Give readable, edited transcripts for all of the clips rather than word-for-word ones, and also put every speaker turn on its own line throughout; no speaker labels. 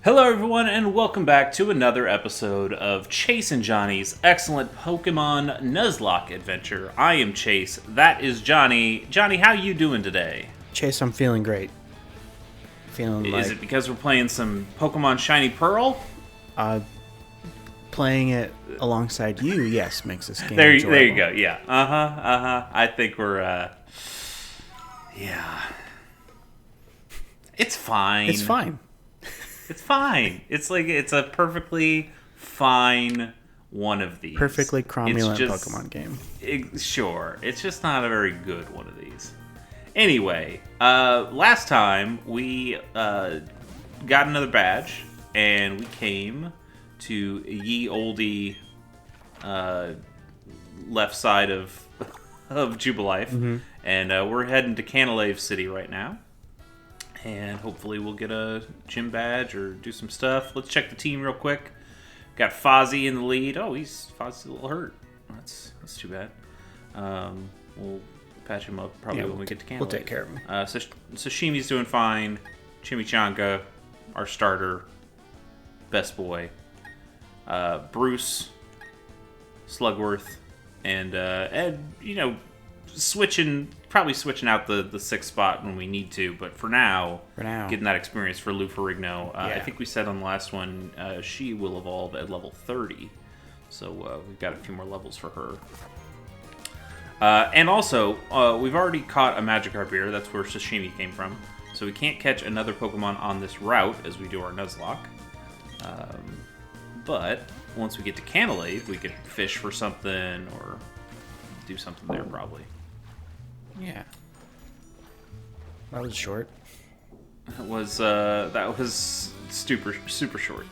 Hello, everyone, and welcome back to another episode of Chase and Johnny's excellent Pokemon Nuzlocke adventure. I am Chase. That is Johnny. Johnny, how you doing today?
Chase, I'm feeling great.
Is it because we're playing some Pokemon Shiny Pearl?
Playing it alongside you, yes, makes this game
There
enjoyable.
you go. Yeah. I think we're. Yeah. It's fine.
It's fine.
It's fine. It's a perfectly fine one of these.
Perfectly cromulent Pokemon game.
Sure. It's just not a very good one of these. Anyway, last time we got another badge, and we came to ye olde left side of Jubilife, and we're heading to Canalave City right now. And hopefully we'll get a gym badge or do some stuff. Let's check the team real quick. Got Fozzie in the lead. Oh, Fozzie's a little hurt. That's too bad. We'll patch him up probably when we get to Canada.
We'll take care of him.
Sashimi's doing fine. Chimichanga, our starter, best boy. Bruce, Slugworth, and Ed, probably switching out the sixth spot when we need to, but for now, getting that experience for Lou Ferrigno. I think we said on the last one, she will evolve at level 30, so we've got a few more levels for her. And also, we've already caught a Magikarp here. That's where Sashimi came from, so we can't catch another Pokemon on this route as we do our Nuzlocke. But once we get to Canalave, we could fish for something or do something there probably.
Yeah. That was short.
That was super short.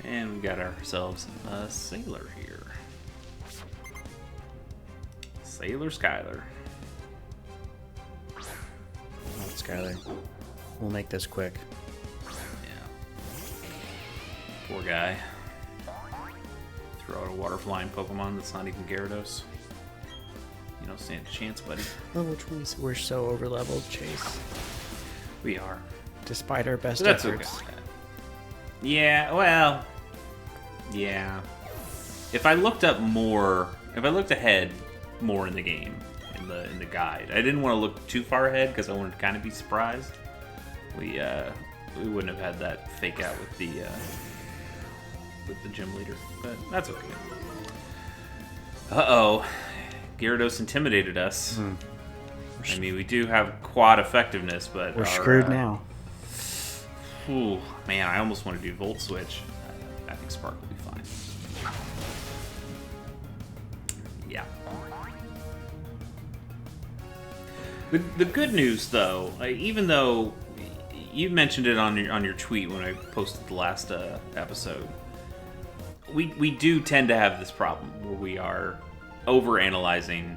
And we got ourselves a Sailor here. Sailor Skylar.
Oh, Skylar. We'll make this quick.
Yeah. Poor guy. Throw out a water flying Pokemon that's not even Gyarados. You don't stand a chance, buddy.
Oh, which ones? We're so over-leveled, Chase.
We are.
Despite our best
That's
efforts.
okay. Yeah, well... Yeah. If I looked ahead more in the game, in the guide, I didn't want to look too far ahead because I wanted to kind of be surprised. We wouldn't have had that fake out with the gym leader, but that's okay. Uh-oh. Gyarados intimidated us. I mean, we do have quad effectiveness, but
we're screwed now.
Ooh, man, I almost want to do Volt Switch. I think Spark will be fine. Yeah. The good news, though, even though you mentioned it on your tweet when I posted the last episode, we do tend to have this problem where we are overanalyzing,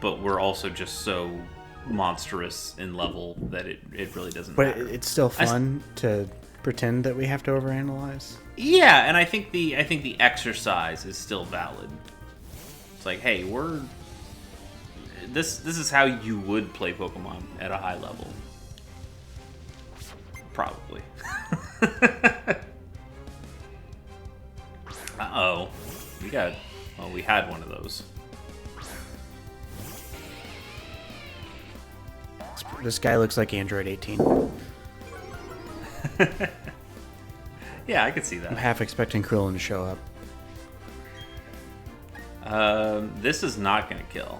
but we're also just so monstrous in level that it really doesn't matter.
But it's still fun to pretend that we have to overanalyze.
Yeah, and I think the exercise is still valid. It's like, hey, this is how you would play Pokemon at a high level. Probably. Uh-oh. We had one of those.
This guy looks like Android 18.
Yeah, I could see that.
I'm half expecting Krillin to show up.
This is not going to kill.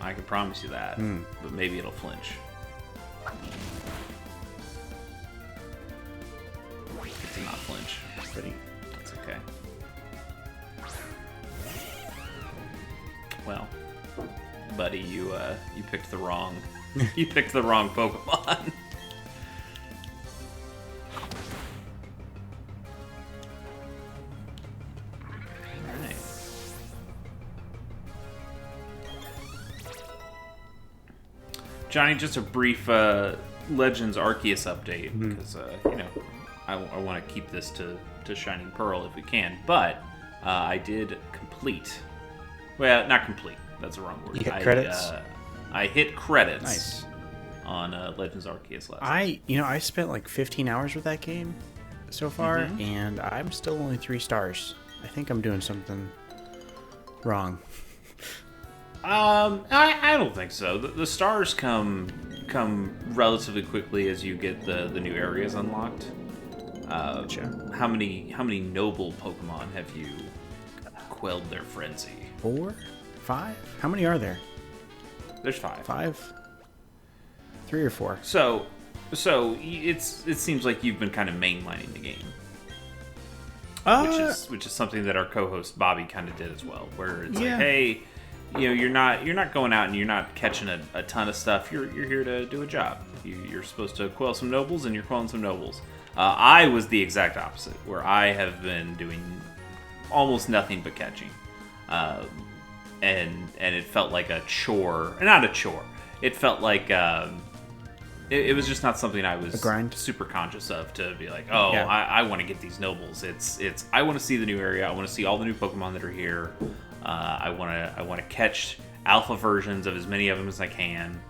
I can promise you that. But maybe it'll flinch. It did not flinch. That's okay. Well, buddy, you picked the wrong Pokemon. Alright. Johnny, just a brief Legends Arceus update because I want to keep this to Shining Pearl if we can, but I did complete. Well, not complete. That's the wrong word.
You hit credits?
I hit credits
Nice.
on Legends Arceus last.
I spent like 15 hours with that game so far, and I'm still only 3 stars. I think I'm doing something wrong.
I don't think so. The stars come relatively quickly as you get the new areas unlocked.
Gotcha.
How many noble Pokemon have you quelled their frenzy?
4? 5? How many are there?
There's 5.
5? 3 or 4?
So it seems like you've been kind of mainlining the game, which is something that our co-host Bobby kind of did as well. Where it's like, hey, you're not going out and you're not catching a ton of stuff. You're here to do a job. You're supposed to quell some nobles, and you're quelling some nobles. I was the exact opposite, where I have been doing almost nothing but catching, and it felt like a chore. Not a chore. It felt like it was just not something I was super conscious of, to be like, I want to get these nobles. It's I want to see the new area. I want to see all the new Pokemon that are here. I want to catch alpha versions of as many of them as I can,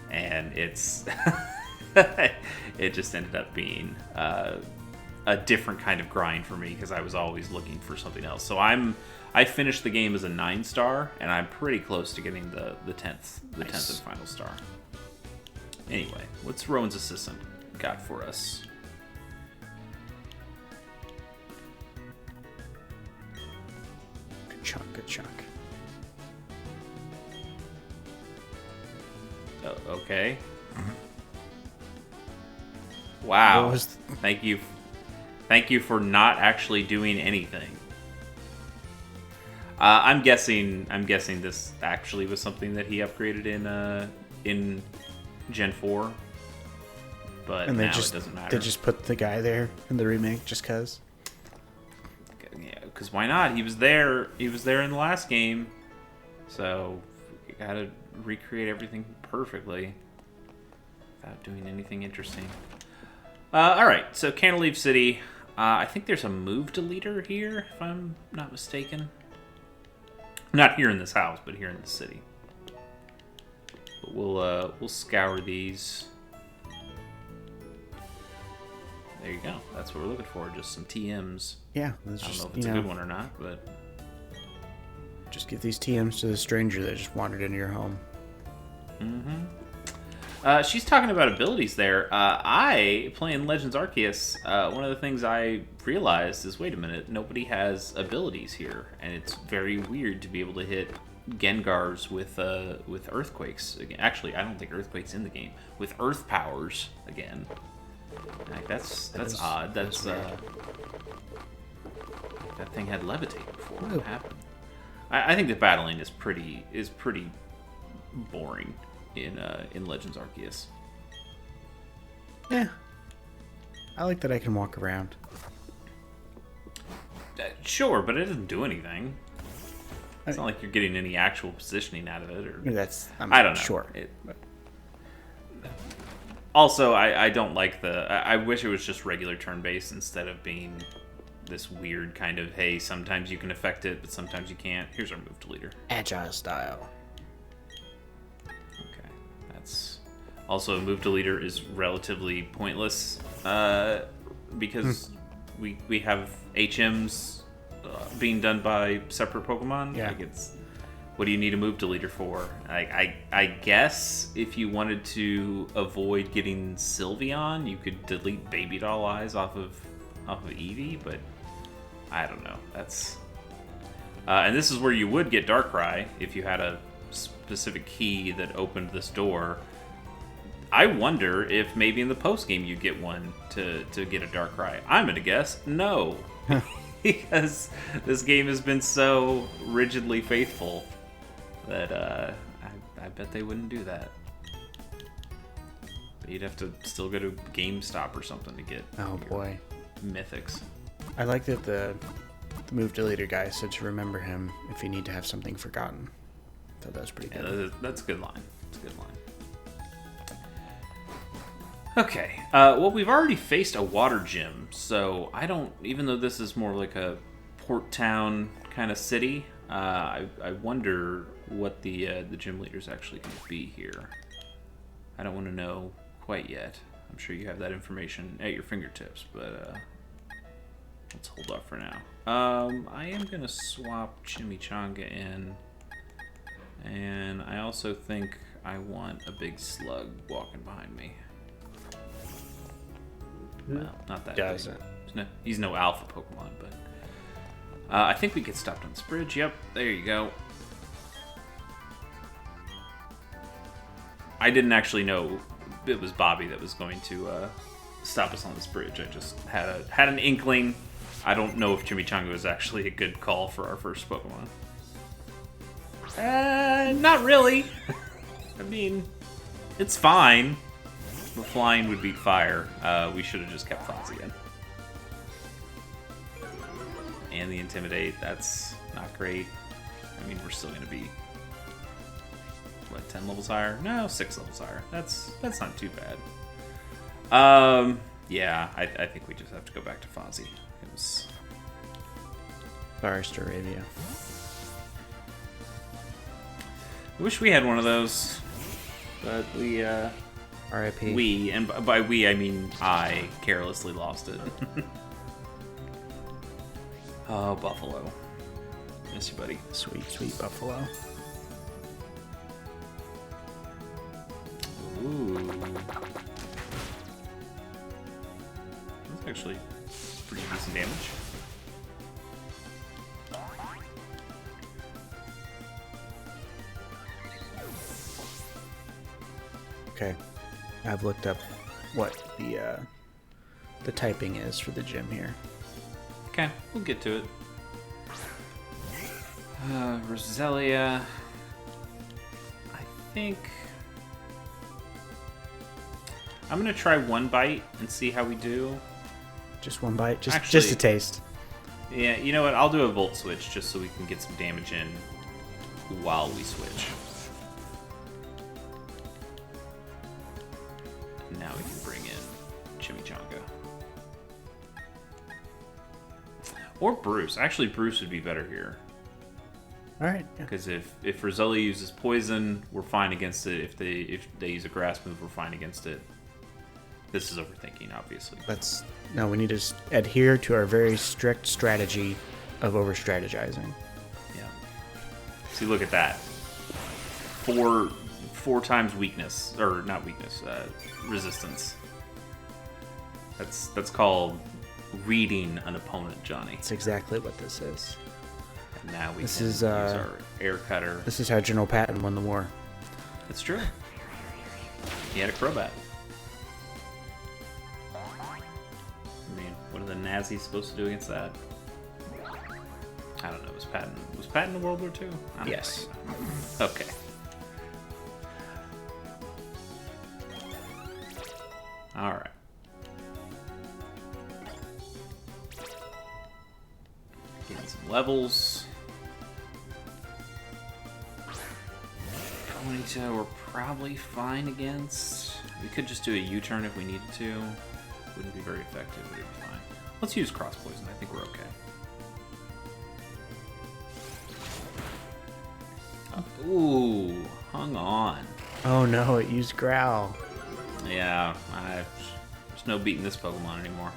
and it's it just ended up being a different kind of grind for me, because I was always looking for something else. So I finished the game as a 9-star, and I'm pretty close to getting the 10th and final star. Anyway, what's Rowan's assistant got for us?
Good chunk.
Oh, okay. Wow. Thank you for not actually doing anything. I'm guessing this actually was something that he upgraded in Gen 4, but
and
now it doesn't matter.
They just put the guy there in the remake just cause.
Yeah, because why not? He was there in the last game, so you gotta recreate everything perfectly without doing anything interesting. All right, so Canalave City. I think there's a move deleter here, if I'm not mistaken. Not here in this house, but here in the city. But we'll scour these. There you go. That's what we're looking for. Just some TMs.
Yeah,
I don't know if it's a good one or not, but
just give these TMs to the stranger that just wandered into your home.
She's talking about abilities there. Playing Legends Arceus, one of the things I realized is, wait a minute, nobody has abilities here, and it's very weird to be able to hit Gengars with earthquakes again. Actually, I don't think earthquakes in the game, with earth powers again. Like that's odd. That's that thing had levitate before. What happened? I think the battling is pretty boring in Legends Arceus.
Yeah, I like that I can walk around.
Sure, but it doesn't do anything. It's not like you're getting any actual positioning out of it. Or I don't know.
Sure.
Also, I don't like I wish it was just regular turn-based instead of being this weird kind of, hey, sometimes you can affect it, but sometimes you can't. Here's our move deleter.
Agile style.
Okay. That's also, a move deleter is relatively pointless because we have HMs being done by separate Pokemon.
Yeah.
Like what do you need a move deleter for? I guess if you wanted to avoid getting Sylveon, you could delete Baby Doll Eyes off of Eevee, but I don't know. That's and this is where you would get Darkrai if you had a specific key that opened this door. I wonder if maybe in the post game you get one to get a Darkrai. I'm gonna guess no. Because this game has been so rigidly faithful that I bet they wouldn't do that. But you'd have to still go to GameStop or something to get
boy,
mythics.
I like that the move deleter guy said to remember him if you need to have something forgotten. I thought that was pretty good.
Yeah, that's a good line. It's a good line. Okay, well, we've already faced a water gym, so I don't, even though this is more like a port town kind of city, I wonder what the gym leader's actually going to be here. I don't want to know quite yet. I'm sure you have that information at your fingertips, but let's hold off for now. I am going to swap Chimichanga in, and I also think I want a big slug walking behind me. Well, not that
Doesn't.
big. He's no alpha Pokemon, but I think we get stopped on this bridge. Yep, there you go. I didn't actually know it was Bobby that was going to stop us on this bridge. I just had an inkling. I don't know if Chimichanga was actually a good call for our first Pokemon. Not really. I mean, it's fine. But flying would beat fire. We should have just kept Fozzie in. And the Intimidate, that's not great. I mean, we're still going to be... What, 10 levels higher? No, 6 levels higher. That's not too bad. Yeah, I think we just have to go back to Fozzie. It was...
Sorry, Staravia.
I wish we had one of those, but we,
R.I.P.
We, and by we I mean I, carelessly lost it. Oh, Buffalo. Miss you, buddy.
Sweet, sweet Buffalo.
Ooh. That's actually pretty decent damage.
Okay. I've looked up what the typing is for the gym here.
Okay, we'll get to it. Roselia. I think I'm gonna try one bite and see how we do.
Just one bite, just
Actually,
a taste.
Yeah, you know what? I'll do a Volt Switch just so we can get some damage in while we switch. And now we can bring in Chimichanga. Or Bruce. Actually, Bruce would be better here.
All right.
Because if Roselia uses poison, we're fine against it. If they use a grass move, we're fine against it. This is overthinking, obviously.
We need to adhere to our very strict strategy of over-strategizing.
Yeah. See, look at that. Four times weakness, or not weakness, resistance. That's called reading an opponent, Johnny.
That's exactly what this is.
And now we
This
can
is,
use our air cutter.
This is how General Patton won the war.
That's true. He had a Crobat. I mean, what are the Nazis supposed to do against that? I don't know. Was Patton in World War II? I don't
Yes.
know. Okay. All right. Getting some levels. Ponyta we're probably fine against. We could just do a U-turn if we needed to. Wouldn't be very effective, but it'd be fine. Let's use Cross Poison. I think we're okay. Ooh, hung on.
Oh no, it used Growl.
Yeah, there's no beating this Pokemon anymore.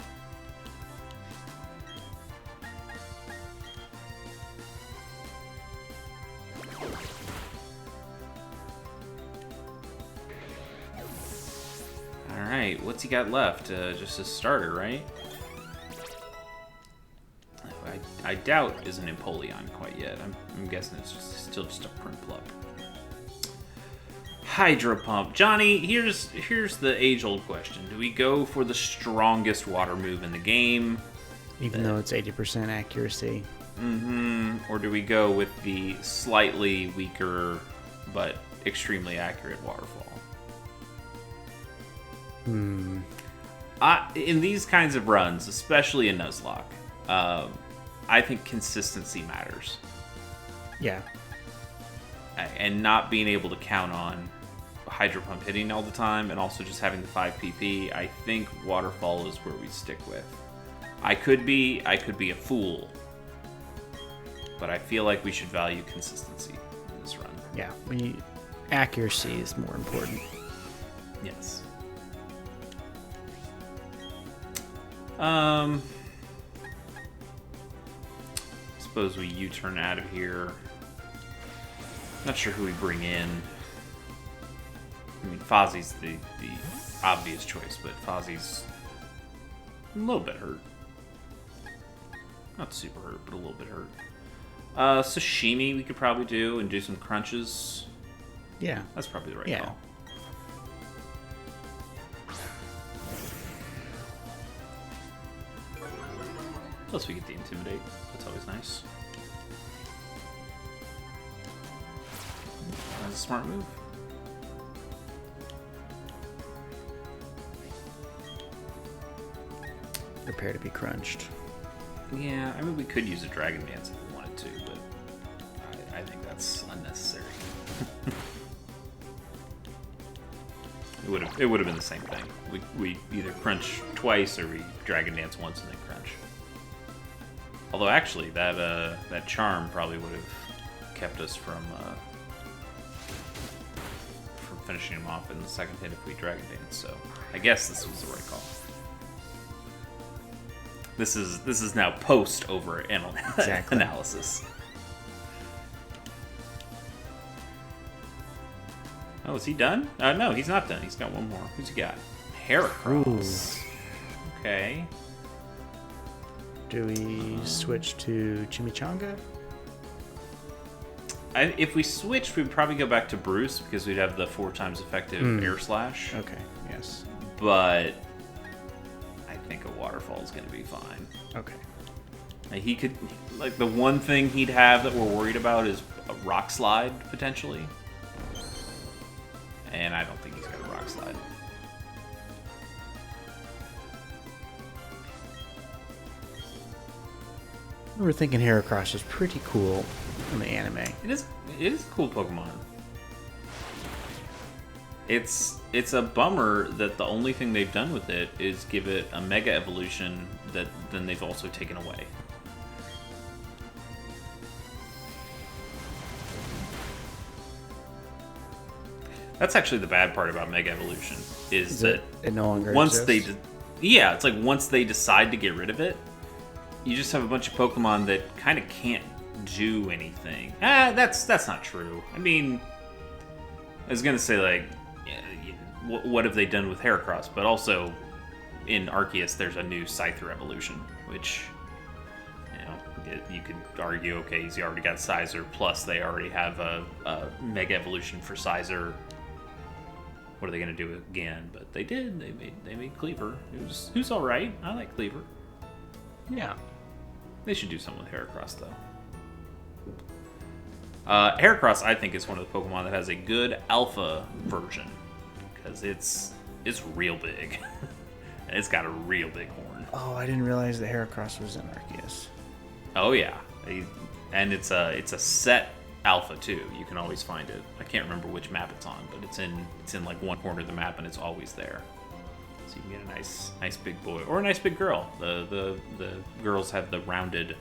Alright, what's he got left? Just a starter, right? I doubt is an Empoleon quite yet. I'm guessing it's still just a Prinplup. Hydro Pump. Johnny, here's the age-old question. Do we go for the strongest water move in the game?
Even though it's 80% accuracy.
Or do we go with the slightly weaker but extremely accurate Waterfall? In these kinds of runs, especially in Nuzlocke, I think consistency matters.
Yeah.
And not being able to count on Hydro Pump hitting all the time, and also just having the 5 PP, I think Waterfall is where we stick with. I could be a fool, but I feel like we should value consistency in this run.
Yeah, accuracy is more important.
Yes. Suppose we U-turn out of here. Not sure who we bring in. I mean, Fozzie's the obvious choice, but Fozzie's a little bit hurt. Not super hurt, but a little bit hurt. Sashimi we could probably do and do some crunches.
Yeah.
That's probably the right call. Plus we get the Intimidate. That's always nice. That's a smart move.
Prepare to be crunched.
Yeah, I mean, we could use a Dragon Dance if we wanted to, but I think that's unnecessary. It would have been the same thing. We either crunch twice or we Dragon Dance once and then crunch. Although actually, that charm probably would have kept us from finishing him off in the second hit if we Dragon Dance. So I guess this was the right call. This is now post over analysis. Oh, is he done? No, he's not done. He's got one more. Who's he got? Heracross. Okay.
Do we switch to Chimichanga?
If we switch, we'd probably go back to Bruce because we'd have the 4 times effective Air Slash.
Okay, yes.
But I think a Waterfall is going to be fine.
Okay.
He could, like, the one thing he'd have that we're worried about is a Rock Slide, potentially. And I don't think he's got a Rock Slide.
I remember thinking Heracross was pretty cool in the anime.
It is a cool Pokemon. It's a bummer that the only thing they've done with it is give it a Mega Evolution that then they've also taken away. That's actually the bad part about Mega Evolution is that
it no longer
once
exists?
it's like once they decide to get rid of it, you just have a bunch of Pokemon that kind of can't do anything. That's not true. I mean, I was gonna say, like, what have they done with Heracross? But also, in Arceus, there's a new Scyther evolution, which, you know, you could argue, okay, he's already got Sizer, plus they already have a Mega Evolution for Sizer. What are they gonna do again? But they did. They made Cleaver. Who's all right. I like Cleaver.
Yeah.
They should do something with Heracross, though. Heracross, I think, is one of the Pokemon that has a good alpha version. Because it's real big. And it's got a real big horn.
Oh, I didn't realize that Heracross was in Arceus.
Oh, yeah. And it's a set alpha, too. You can always find it. I can't remember which map it's on, but it's in like one corner of the map, and it's always there. So you can get a nice big boy or a nice big girl. The girls have the rounded,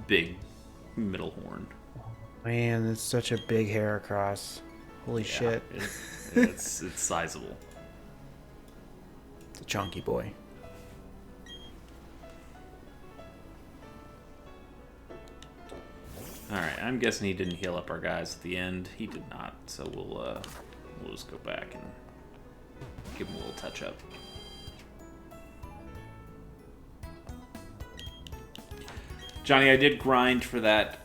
big middle horn.
Man, it's such a big Heracross. Holy shit!
It's sizable.
It's a chunky boy.
All right, I'm guessing he didn't heal up our guys at the end. He did not, so we'll just go back and give him a little touch up. Johnny, I did grind for that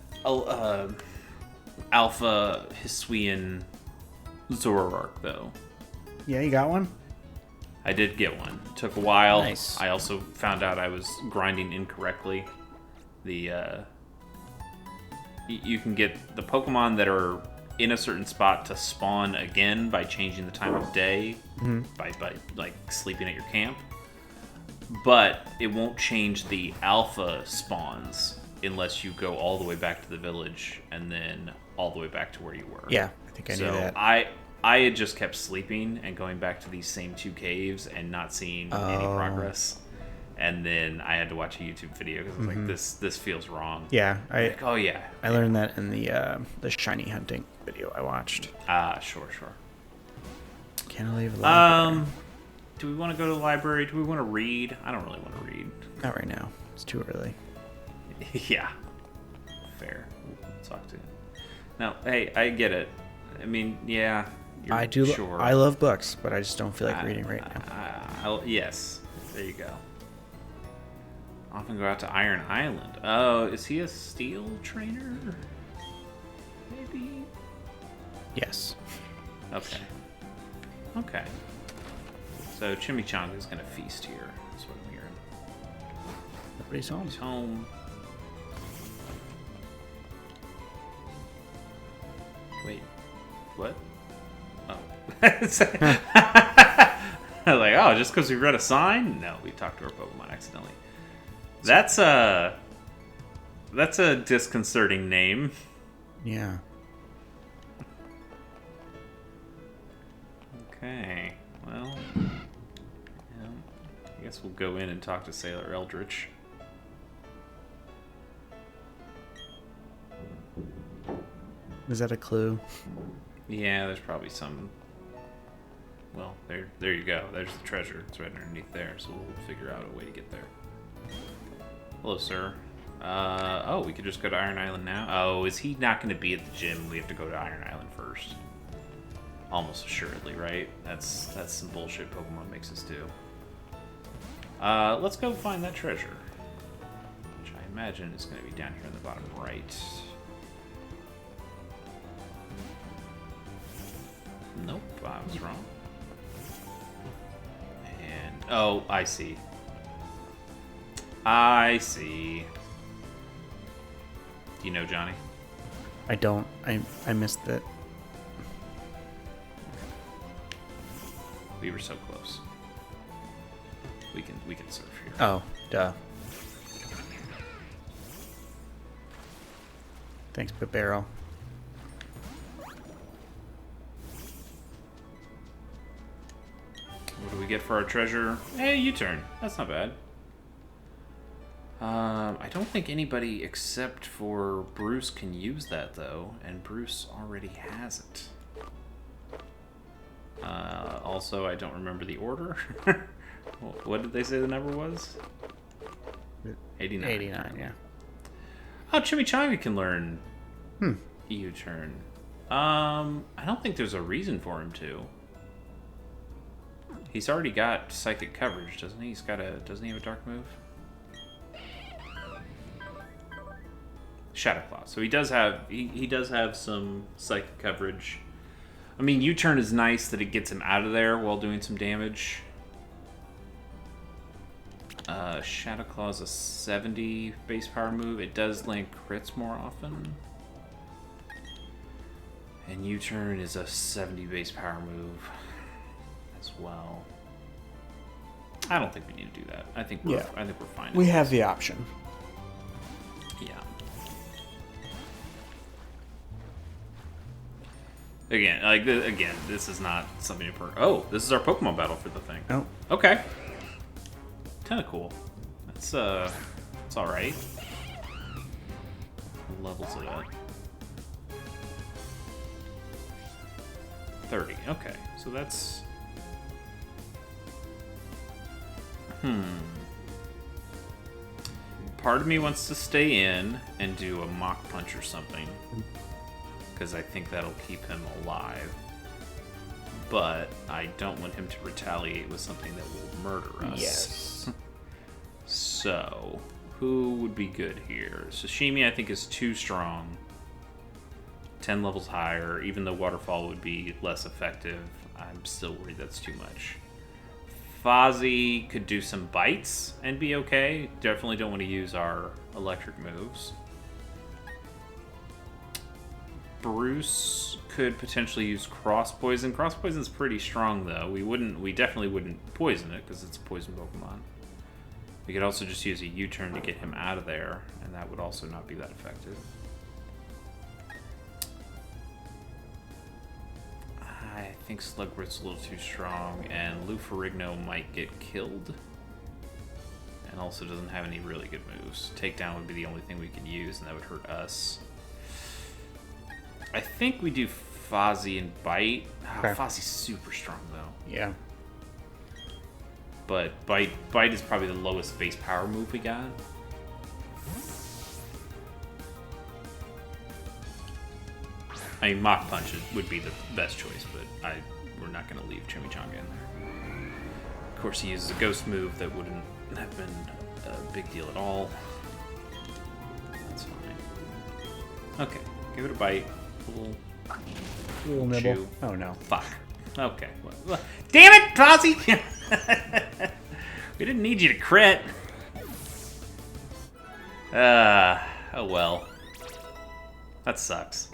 Alpha Hisuian Zoroark, though.
Yeah, you got one?
I did get one. It took a while.
Nice.
I also found out I was grinding incorrectly. You can get the Pokemon that are in a certain spot to spawn again by changing the time of day, by like sleeping at your camp. But it won't change the alpha spawns unless you go all the way back to the village and then all the way back to where you were.
Yeah, I think I knew that.
I had just kept sleeping and going back to these same 2 caves and not seeing any progress. And then I had to watch a YouTube video because I was like, this feels wrong.
Yeah,
I
learned that in the shiny hunting video I watched.
Sure.
Canalave Library.
Do we want to go to the library? Do we want to read? I don't really want to read.
Not right now. It's too early.
Yeah. Fair. We'll talk to him. No, hey, I get it. I mean, yeah.
I do.
Sure.
I love books, but I just don't feel like reading right now.
Yes. There you go. Often go out to Iron Island. Oh, is he a steel trainer? Maybe?
Yes.
Okay. Okay. So Chimichanga's gonna feast here. That's what I'm hearing.
Nobody's home.
He's home. Wait. What? Oh. I was like, oh, just because we read a sign? No, we talked to our Pokemon accidentally. That's a disconcerting name.
Yeah.
Okay. Well, yeah, I guess we'll go in and talk to Sailor Eldritch.
Was that a clue?
Yeah, there's probably some. Well, there you go. There's the treasure. It's right underneath there, so we'll figure out a way to get there. Hello, sir. Oh, we could just go to Iron Island now? Oh, is he not going to be at the gym? We have to go to Iron Island first. Almost assuredly, right? That's some bullshit Pokemon makes us do. Let's go find that treasure. Which I imagine is going to be down here in the bottom right. Nope, I was wrong. And, oh, I see. I see. Do you know Johnny?
I don't. I missed it.
We were so close. We can surf here.
Oh, duh. Thanks, Barrel.
What do we get for our treasure? Hey, U-turn. That's not bad. I don't think anybody except for Bruce can use that, though, and Bruce already has it. Also, I don't remember the order. What did they say the number was? 89.
89, yeah.
Oh, Chimichanga can learn U-turn. I don't think there's a reason for him to. He's already got psychic coverage, doesn't he? Doesn't he have a dark move? Shadow Claw. So he does have some psychic coverage. I mean, U-turn is nice that it gets him out of there while doing some damage. Shadow Claw is a 70 base power move. It does land crits more often. And U-turn is a 70 base power move as well. I don't think we need to do that. I think we're fine.
We have the option.
Yeah. Again, this is not something to oh, this is our Pokemon battle for the thing.
Oh.
Okay. Kind of cool. It's all right. What levels it at? 30. Okay, so that's. Part of me wants to stay in and do a Mach Punch or something, because I think that'll keep him alive. But I don't want him to retaliate with something that will murder us.
Yes.
So, who would be good here? Sashimi, I think, is too strong. 10 levels higher, even though Waterfall would be less effective. I'm still worried that's too much. Fozzie could do some bites and be okay. Definitely don't want to use our electric moves. Bruce could potentially use Cross Poison. Cross Poison's pretty strong, though. We definitely wouldn't poison it because it's a poison Pokemon. We could also just use a U-turn to get him out of there, and that would also not be that effective. I think Slugworth's a little too strong, and Luferigno might get killed. And also doesn't have any really good moves. Takedown would be the only thing we could use, and that would hurt us. I think we do Fozzie and Bite.
Okay.
Fozzie's super strong though.
Yeah.
But Bite is probably the lowest base power move we got. I mean, Mach Punch would be the best choice, but we're not going to leave Chimichanga in there. Of course, he uses a ghost move that wouldn't have been a big deal at all. That's fine. Okay, give it a bite. A little
nibble.
chew.
Oh no.
Fuck. Okay. Well, damn it, Fozzie! We didn't need you to crit. Oh well. That sucks.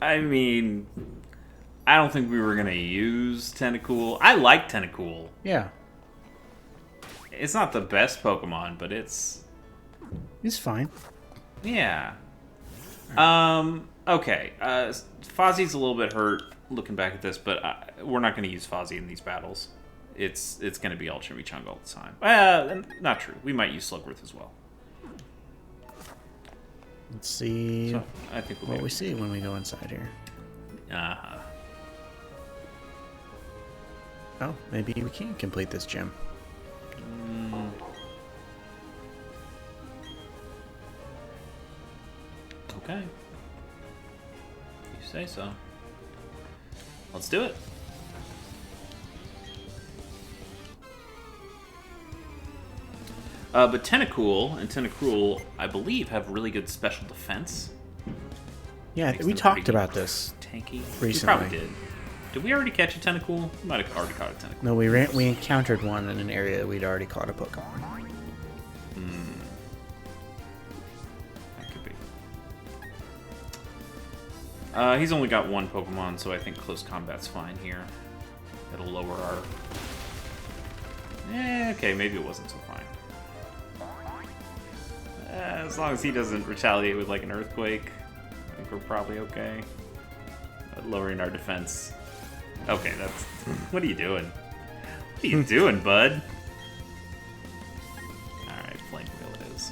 I mean, I don't think we were gonna use Tentacool. I like Tentacool.
Yeah.
It's not the best Pokemon, but it's
fine.
yeah. Okay. Fozzie's a little bit hurt looking back at this, but we're not gonna use Fozzie in these battles. It's gonna be all Chimichanga all the time. Not true. We might use Slugworth as well.
Let's see
So, I think
what we see when we go inside here.
Uh-huh.
Oh, maybe we can complete this gym.
Okay. You say so. Let's do it. But Tentacool and Tentacruel, I believe, have really good special defense.
Yeah,
Makes
we
them
talked
pretty
about this
tanky.
recently.
We probably did. Did we already catch a Tentacool? We might have already caught a Tentacool.
No, we encountered one in an area we'd already caught a Pokemon.
That could be. He's only got one Pokemon, so I think close combat's fine here. It'll lower our... okay, maybe it wasn't so fine. As long as he doesn't retaliate with like an earthquake, I think we're probably okay. Lowering our defense. Okay, that's... What are you doing? What are you doing, bud? Alright, Flame Wheel it is.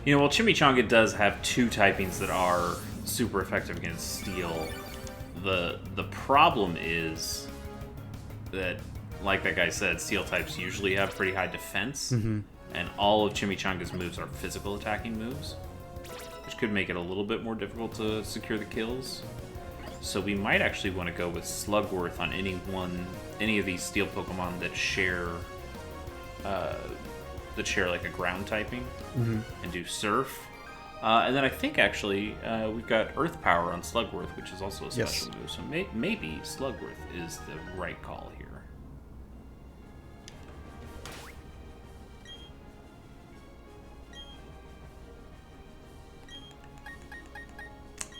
You know, while Chimichanga does have two typings that are super effective against Steel, the problem is that, like that guy said, Steel types usually have pretty high defense, and all of Chimichanga's moves are physical attacking moves, which could make it a little bit more difficult to secure the kills. So we might actually want to go with Slugworth on any of these Steel Pokemon that share like a ground typing, and do Surf. And then I think actually we've got Earth Power on Slugworth, which is also a special move. So maybe Slugworth is the right call here.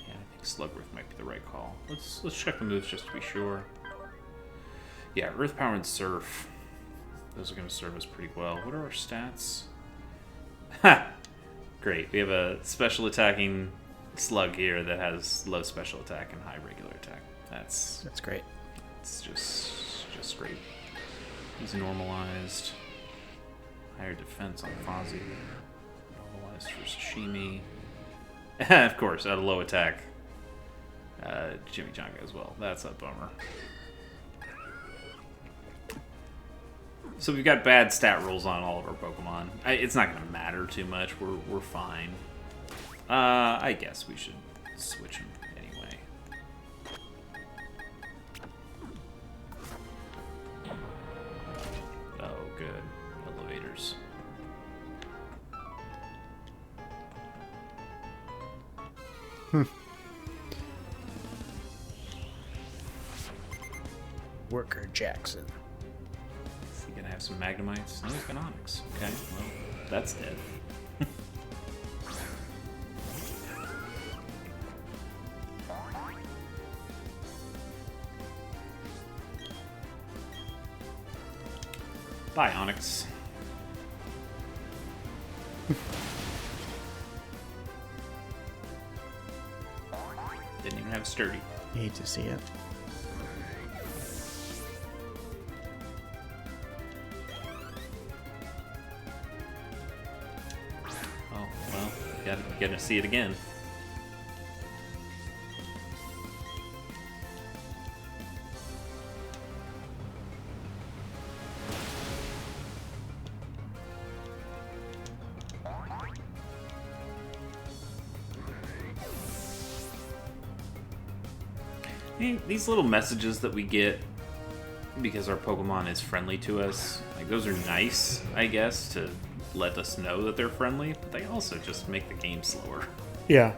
Yeah, I think Slugworth might be the right call. Let's check the moves just to be sure. Yeah, Earth Power and Surf. Those are going to serve us pretty well. What are our stats? Ha! Great. We have a special attacking slug here that has low special attack and high regular attack. That's
great.
It's just great. He's normalized. Higher defense on Fozzie. Normalized for Sashimi. Of course, at a low attack. Chimichanga as well. That's a bummer. So we've got bad stat rolls on all of our Pokemon. It's not going to matter too much. We're fine. I guess we should switch them anyway. Oh, good. Elevators.
Worker Jackson.
Gonna have some Magnemites. No, he's got Onyx. Okay, well, that's dead. Bye, Onyx. Didn't even have a Sturdy.
You hate to see it.
Gonna see it again. These little messages that we get because our Pokemon is friendly to us, like those are nice, I guess, to let us know that they're friendly, but they also just make the game slower.
Yeah.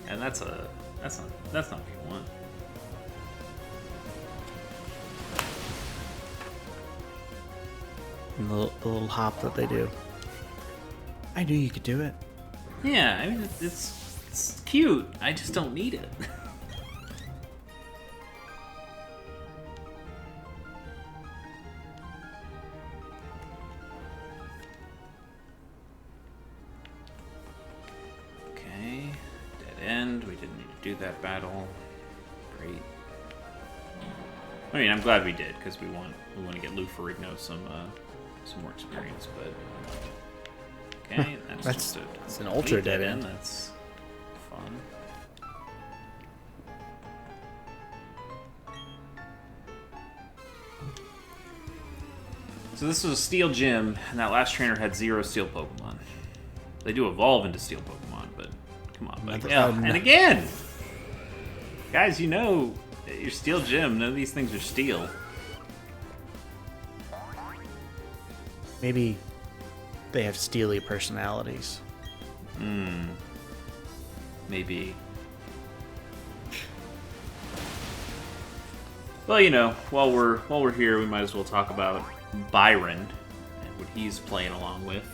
And that's not what you want.
And the little hop that they do. I knew you could do it.
Yeah, I mean it's cute. I just don't need it. We didn't need to do that battle. Great. I mean, I'm glad we did because we want to get Lou Ferrigno some more experience. But okay, that's
it's an ultra dead end.
That's fun. So this was a Steel Gym, and that last trainer had 0 Steel Pokemon. They do evolve into Steel Pokemon, but come on, buddy. And again! Guys, you know, your Steel Gym, none of these things are steel.
Maybe they have steely personalities.
Maybe. Well, you know, while we're here, we might as well talk about Byron and what he's playing along with.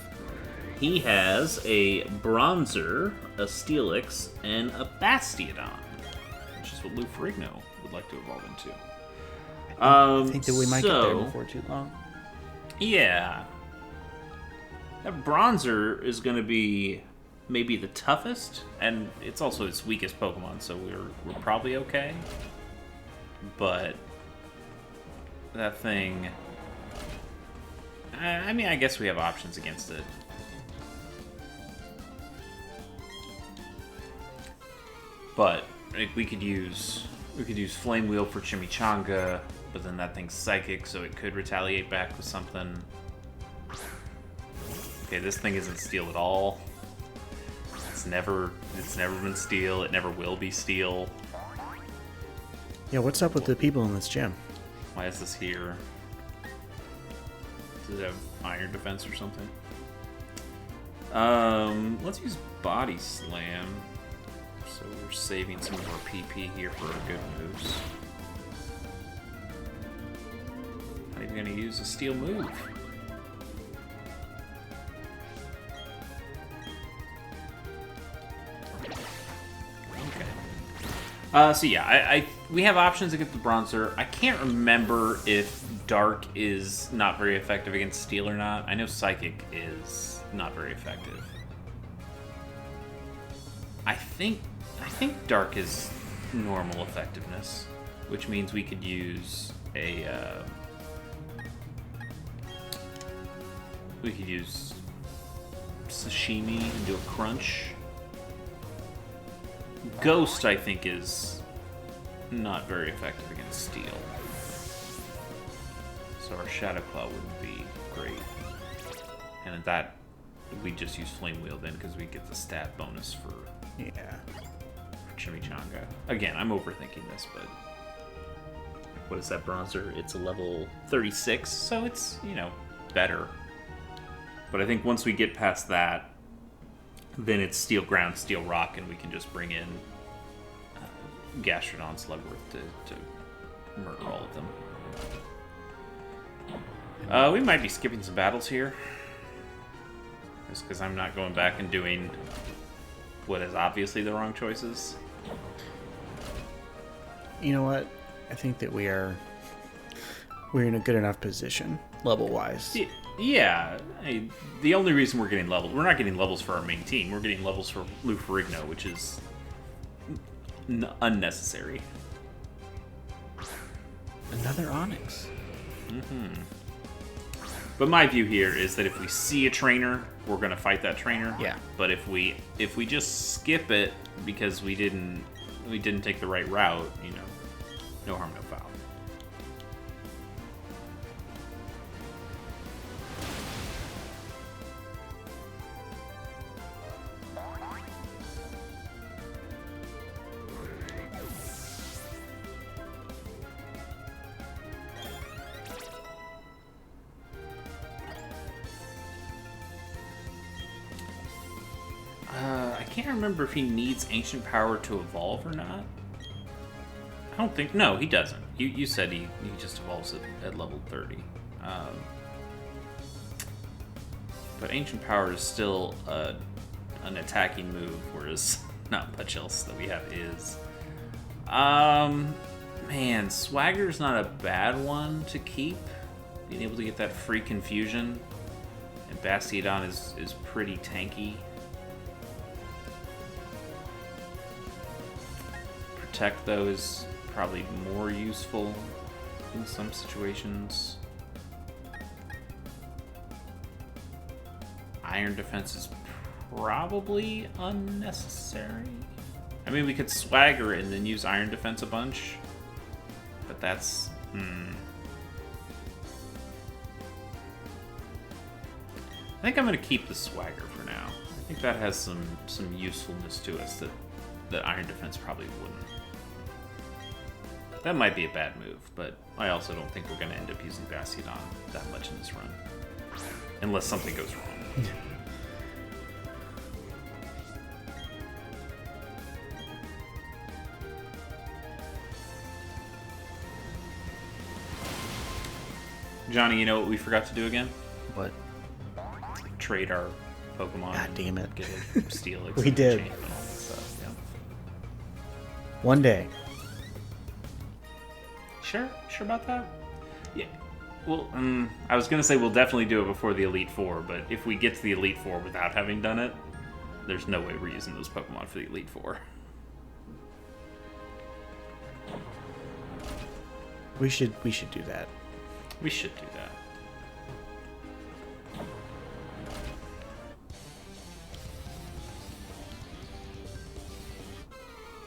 He has a Bronzer, a Steelix, and a Bastiodon, which is what Lou Ferrigno would like to evolve into.
I think that we might get there before too long.
Yeah. That Bronzer is going to be maybe the toughest, and it's also its weakest Pokemon, so we're probably okay. But that thing... I mean, I guess we have options against it. But like, we could use Flame Wheel for Chimichanga, but then that thing's psychic, so it could retaliate back with something. Okay, this thing isn't steel at all. It's never been steel. It never will be steel.
Yeah, what's up with the people in this gym?
Why is this here? Does it have iron defense or something? Let's use Body Slam. So we're saving some of our PP here for our good moves. Not even gonna use a steel move. Okay. So yeah, we have options against the Bronzer. I can't remember if Dark is not very effective against Steel or not. I know Psychic is not very effective. I think Dark is normal effectiveness, which means we could use a we could use Sashimi and do a Crunch. Ghost, I think, is not very effective against Steel. So our Shadow Claw wouldn't be great. And at that, we just use Flame Wheel then, because we get the stat bonus for Chimichanga. Again, I'm overthinking this, but what is that Bronzer? It's a level 36, so it's, you know, better. But I think once we get past that, then it's Steel Ground, Steel Rock, and we can just bring in Gastrodon, Slugworth to murk all of them. We might be skipping some battles here. Just because I'm not going back and doing what is obviously the wrong choices.
You know what? I think that we're in a good enough position, level-wise.
Yeah. The only reason we're getting levels... We're not getting levels for our main team. We're getting levels for Lou Ferrigno, which is unnecessary.
Another Onyx.
But my view here is that if we see a trainer, we're going to fight that trainer.
Yeah.
But if we just skip it because we didn't take the right route, no harm, no foul. I can't remember if he needs Ancient Power to evolve or not. I don't think... No, he doesn't. You said he just evolves at level 30. But Ancient Power is still an attacking move, whereas not much else that we have is. Man, Swagger's not a bad one to keep. Being able to get that free confusion. And Bastiodon is pretty tanky. Protect, though, is probably more useful in some situations. Iron Defense is probably unnecessary. I mean, we could Swagger and then use Iron Defense a bunch, but that's... I think I'm going to keep the Swagger for now. I think that has some usefulness to us that Iron Defense probably wouldn't. That might be a bad move, but I also don't think we're going to end up using Bastiodon that much in this run. Unless something goes wrong. Johnny, you know what we forgot to do again?
What?
Trade our Pokemon.
God damn it.
Get a Steelix.
We did.
And all that stuff. Yeah.
One day.
Sure about that? Yeah. Well, I was going to say we'll definitely do it before the Elite Four, but if we get to the Elite Four without having done it, there's no way we're using those Pokemon for the Elite Four.
We should do that.
We should do that.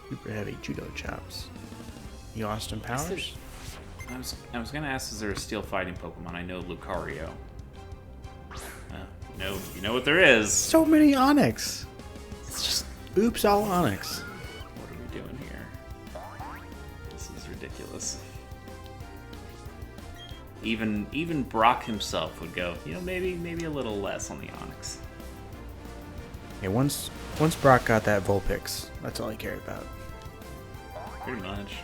Super heavy judo chops. You Austin Powers?
I was gonna ask, is there a steel fighting Pokemon? I know Lucario. You know what there is.
So many Onix. It's just oops all Onix.
What are we doing here? This is ridiculous. Even Brock himself would go, maybe a little less on the Onix.
Yeah, once Brock got that Vulpix, that's all he cared about.
Pretty much.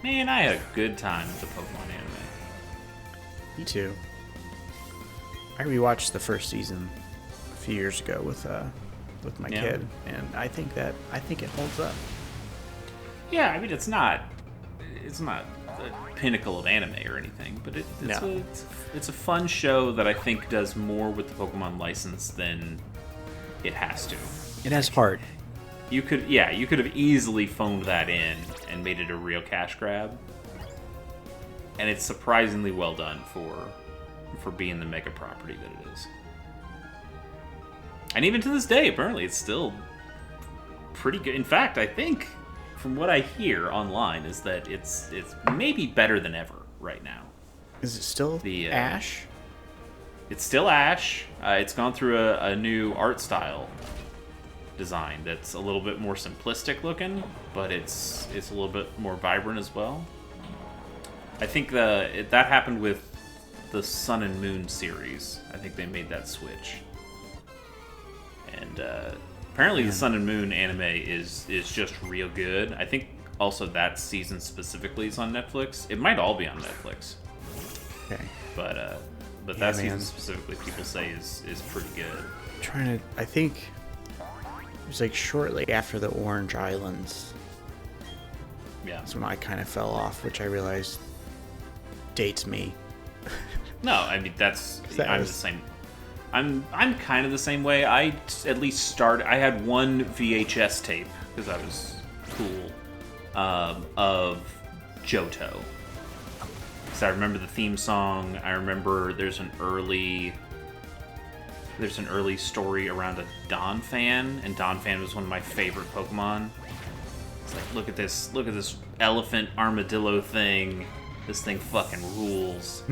Man, I had a good time with the Pokemon anime.
Me too. I rewatched the first season a few years ago with my kid, and I think it holds up.
Yeah, I mean it's not the pinnacle of anime or anything, but it's a fun show that I think does more with the Pokemon license than it has to.
It has heart.
You could have easily phoned that in and made it a real cash grab. And it's surprisingly well done for being the mega property that it is. And even to this day, apparently, it's still pretty good. In fact, I think, from what I hear online, is that it's maybe better than ever right now.
Is it still the Ash?
It's still Ash. It's gone through a new art style design that's a little bit more simplistic looking, but it's a little bit more vibrant as well. I think that happened with the Sun and Moon series. I think they made that switch. And apparently the Sun and Moon anime is just real good. I think also that season specifically is on Netflix. It might all be on Netflix.
Okay.
But that season specifically people say is pretty good.
I think it was like shortly after the Orange Islands.
Yeah.
That's when I kind of fell off, which I realized dates me.
No, I mean I'm the same. I'm kind of the same way. I at least started. I had one VHS tape because I was cool of Johto. So I remember the theme song. I remember there's an early story around a Donphan, and Donphan was one of my favorite Pokemon. It's like, look at this elephant armadillo thing. This thing fucking rules.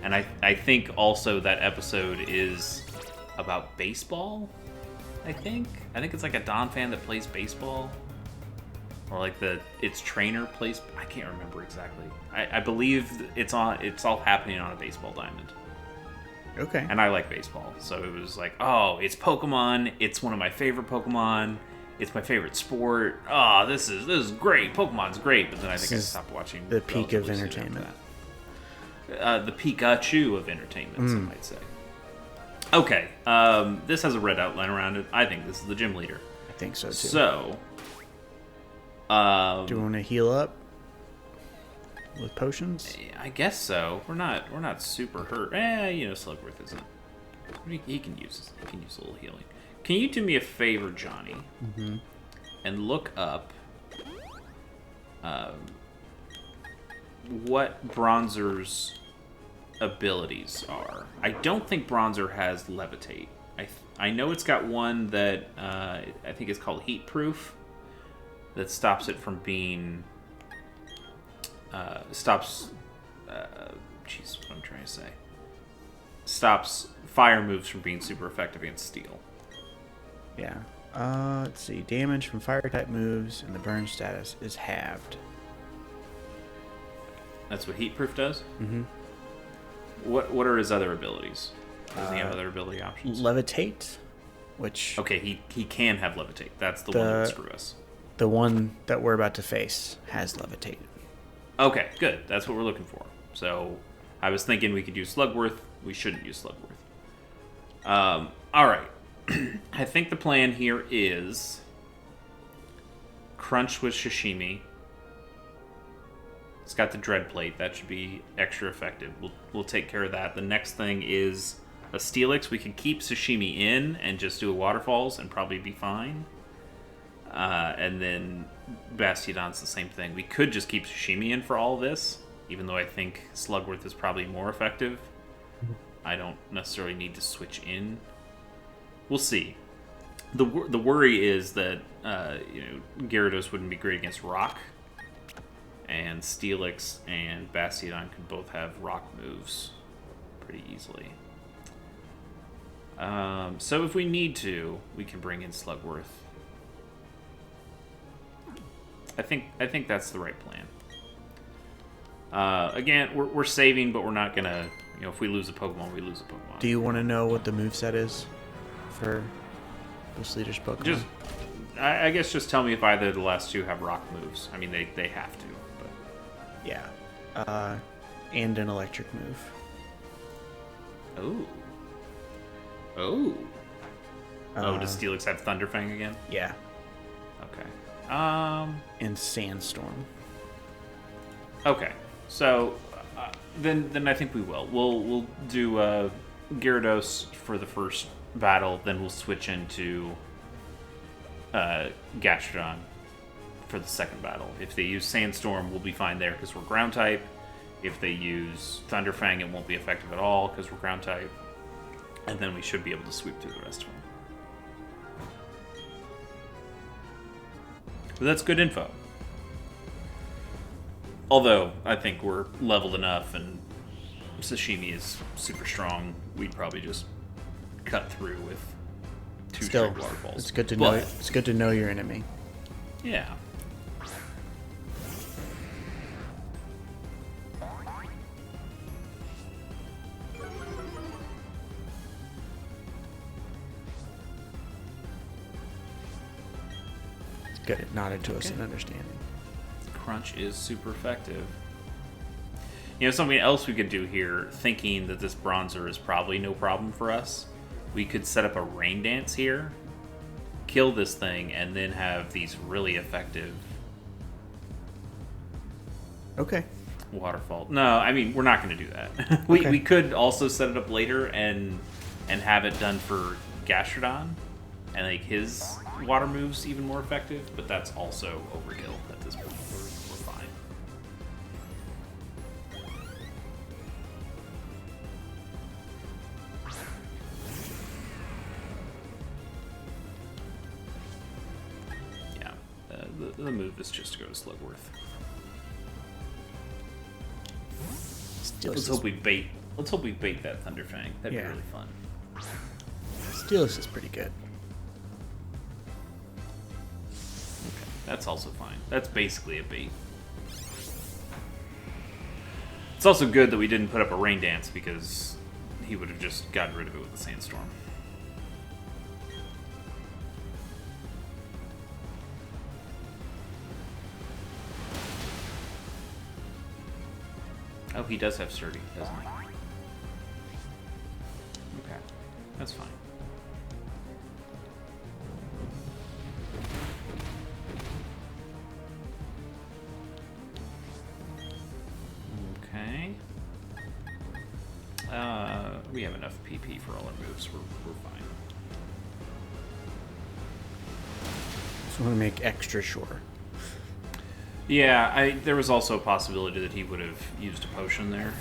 And I think also that episode is about baseball. I think it's like a Donphan that plays baseball, or like its trainer plays. I can't remember exactly. I believe it's all happening on a baseball diamond.
Okay.
And I like baseball, so it was like, oh, it's Pokemon. It's one of my favorite Pokemon. It's my favorite sport. Oh, this is great. Pokemon's great. But then I think I stopped watching.
The peak of entertainment.
The Pikachu of entertainment, some might say. Okay, this has a red outline around it. I think this is the gym leader.
I think so too.
So,
do you want to heal up with potions?
I guess so. We're not super hurt. Slugworth isn't. He can use a little healing. Can you do me a favor, Johnny?
Mm-hmm.
And look up what Bronzer's abilities are. I don't think Bronzer has Levitate. I know it's got one that I think is called Heat Proof that stops it from being what I'm trying to say. Stops fire moves from being super effective against steel.
Yeah. Let's see. Damage from fire type moves and the burn status is halved.
That's what Heat Proof does?
Mm-hmm.
What are his other abilities? Does he have other ability options?
Levitate, which...
Okay, he can have Levitate. That's the one that would screw us.
The one that we're about to face has Levitate.
Okay, good. That's what we're looking for. So, I was thinking we could use Slugworth. We shouldn't use Slugworth. Alright. I think the plan here is Crunch with Sashimi. It's got the Dread Plate. That should be extra effective. We'll take care of that. The next thing is a Steelix. We could keep Sashimi in and just do a Waterfalls and probably be fine. And then Bastiodon's the same thing. We could just keep Sashimi in for all of this, even though I think Slugworth is probably more effective. I don't necessarily need to switch in. We'll see. The worry is that Gyarados wouldn't be great against Rock, and Steelix and Bastiodon could both have Rock moves pretty easily. So if we need to, we can bring in Slugworth. I think that's the right plan. Again, we're saving, but we're not gonna. If we lose a Pokemon, we lose a Pokemon.
Do you want to know what the moveset is for this leader's Pokemon?
I guess just tell me if either of the last two have Rock moves. I mean, they have to. But
yeah, and an electric move.
Oh, does Steelix have Thunderfang again?
Yeah.
Okay.
And Sandstorm.
Okay. So then I think we will. We'll do Gyarados for the first battle, then we'll switch into Gastrodon for the second battle. If they use Sandstorm, we'll be fine there because we're ground type. If they use Thunderfang, it won't be effective at all because we're ground type. And then we should be able to sweep through the rest of them. But that's good info. Although, I think we're leveled enough and Sashimi is super strong, we'd probably just cut through with two straight waterfalls.
It's good to know. It's good to know your enemy.
Yeah.
It's good. It nodded to us in understanding.
Crunch is super effective. Something else we could do here, thinking that this Bronzer is probably no problem for us. We could set up a Rain Dance here, kill this thing, and then have these really effective
waterfall.
No, I mean, we're not going to do that. We could also set it up later and and have it done for Gastrodon, and like his water moves even more effective, but that's also overkill at this point. We're fine. Yeah, the move is just to go to Slugworth. Let's hope we bait. Let's hope we bait that Thunderfang. That'd be really fun.
Steelix is pretty good.
Okay, that's also fine. That's basically a bait. It's also good that we didn't put up a Rain Dance because he would have just gotten rid of it with the Sandstorm. Oh, he does have Sturdy, doesn't he? Okay, that's fine. Okay. We have enough PP for all our moves. We're fine.
Just want to make extra sure.
Yeah, there was also a possibility that he would have used a potion there.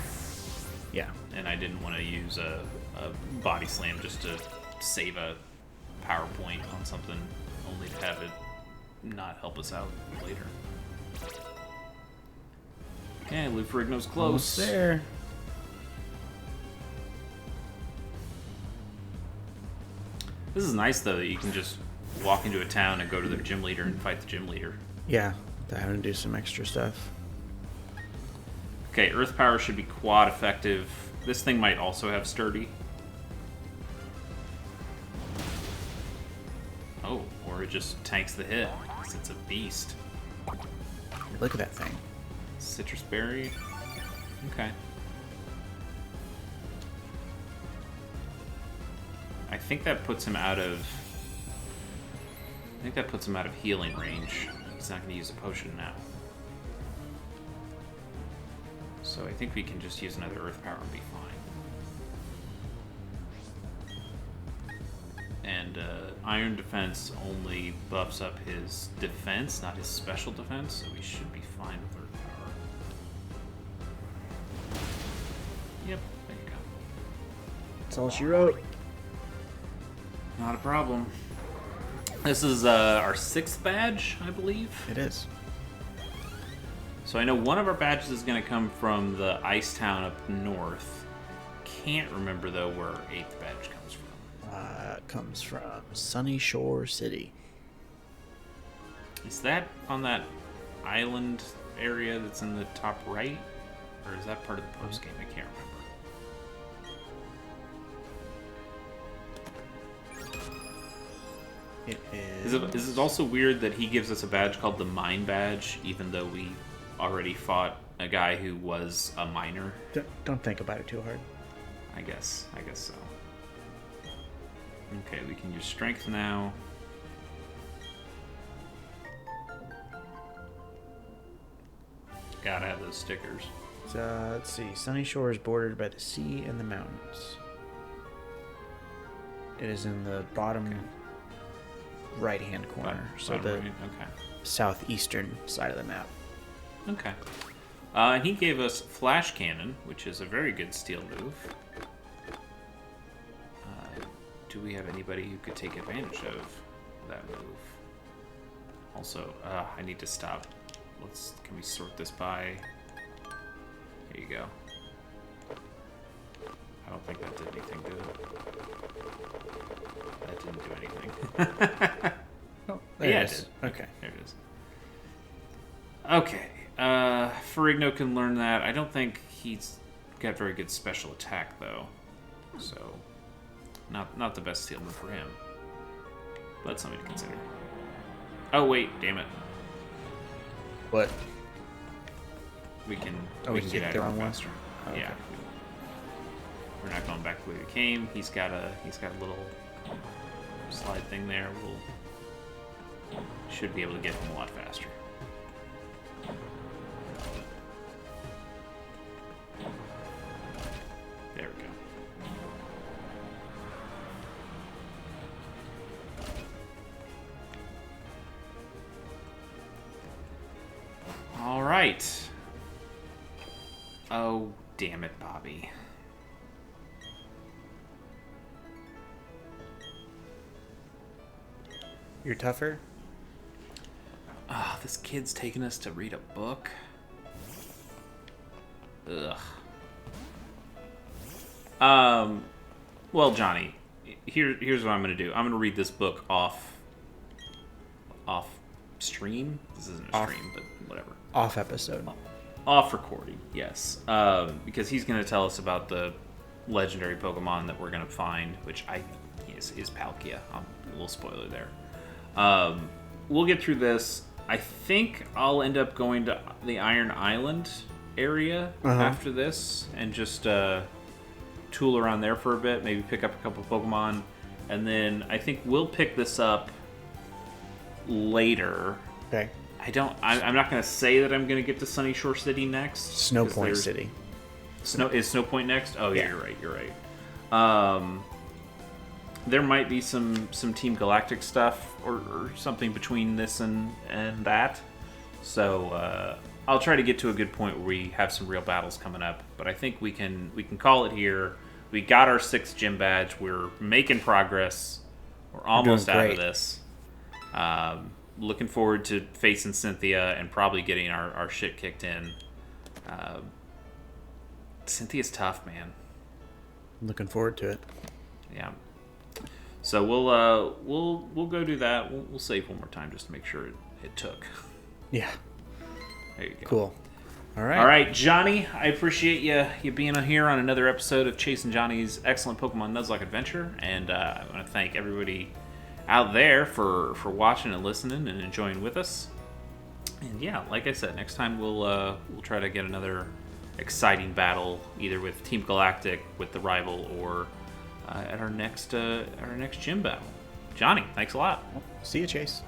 Yeah.
And I didn't want to use a body slam just to save a power point on something, only to have it not help us out later. Okay, Luferigno's close.
Almost there.
This is nice, though, that you can just walk into a town and go to their gym leader and fight the gym leader.
Yeah, having to do some extra stuff.
Okay, Earth Power should be quad effective. This thing might also have Sturdy. Oh, or it just tanks the hit, because it's a beast.
Look at that thing.
Citrus Berry. Okay. I think that puts him out of... healing range. He's not going to use a potion now. So I think we can just use another Earth Power and be fine. And Iron Defense only buffs up his defense, not his special defense, so we should be fine with Earth Power. Yep, there you go.
That's all she wrote.
Not a problem. This is our 6th badge, I believe.
It is.
So I know one of our badges is going to come from the ice town up north. Can't remember, though, where our 8th badge comes from.
It comes from Sunny Shore City.
Is that on that island area that's in the top right? Or is that part of the post game? I can't remember.
It
Is it also weird that he gives us a badge called the Mine Badge, even though we already fought a guy who was a miner?
Don't think about it too hard.
I guess so. Okay, we can use Strength now. Gotta have those stickers.
So, let's see. Sunny Shore is bordered by the sea and the mountains. It is in the bottom right-hand corner. So the southeastern side of the map.
Okay. And he gave us Flash Cannon, which is a very good steel move. Do we have anybody who could take advantage of that move? Also, I need to stop. Can we sort this by? Here you go. I don't think that did anything, did it? That didn't do anything.
Oh,
yeah,
it is.
it did.
Okay.
There it is. Okay. Ferrigno can learn that. I don't think he's got very good special attack, though. So, not the best steel move for him. But something to consider. Oh, wait. Damn it.
What?
We can
we can
get
get
out
the
of
wrong
here
one?
faster.
Oh, okay.
Yeah. We're not going back the way we came. He's got a little slide thing there. Should be able to get him a lot faster. There we go. right. Oh, damn it, Bobby.
You're tougher?
Ah, this kid's taking us to read a book. Ugh. Well, Johnny, here's what I'm going to do. I'm going to read this book off stream. This isn't a stream, but whatever.
Off episode.
Off recording, yes. Because he's going to tell us about the legendary Pokemon that we're going to find, which is Palkia. A little spoiler there. We'll get through this. I think I'll end up going to the Iron Island area after this and just tool around there for a bit, maybe pick up a couple of Pokemon, and then I think we'll pick this up later.
Okay.
I'm not going to say that I'm going to get to Sunny Shore City next.
Snow Point City.
Is Snow Point next? Oh, yeah, you're right. There might be some Team Galactic stuff or something between this and that. So I'll try to get to a good point where we have some real battles coming up. But I think we can call it here. We got our 6th gym badge. We're making progress. We're almost out of this. Looking forward to facing Cynthia and probably getting our shit kicked in. Cynthia's tough, man.
Looking forward to it.
Yeah. So we'll go do that. We'll save one more time just to make sure it took.
Yeah.
There you go.
Cool. All
right, Johnny. I appreciate you being on here on another episode of Chasing Johnny's excellent Pokemon Nuzlocke adventure, and I want to thank everybody out there for watching and listening and enjoying with us. And yeah, like I said, next time we'll try to get another exciting battle, either with Team Galactic, with the rival, or at our next gym battle. Johnny, thanks a lot.
See you, Chase.